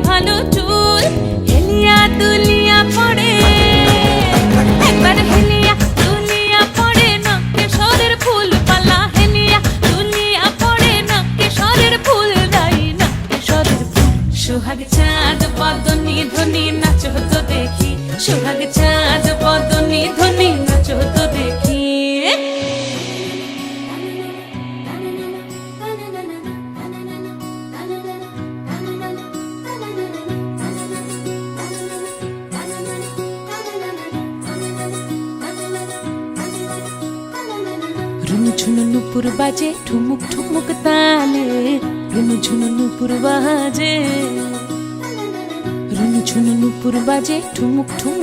ভালো চুল হেলিয়া দুলিয়া পড়ে, একবার হেলিয়া দুলিয়া পড়ে নকে সরের ফুল পালা, হেলিয়া দুলিয়া পড়ে নকে সরের ফুল দাই নকে সরের ফুল। সোহাগ চাঁদ বদনি ধ্বনি নাচ হতো দেখি, সোহাগ চাঁদ বদনি ধ্বনি নাচ হতো দেখি। রুনু ঝুনু নুপুর বাজে ঠুমুক ঠুমুক তালে, রুনু ঝুনু নুপুর বাজে, রুনু ঝুনু নুপুর বাজে ঠুমুক ঠুমুক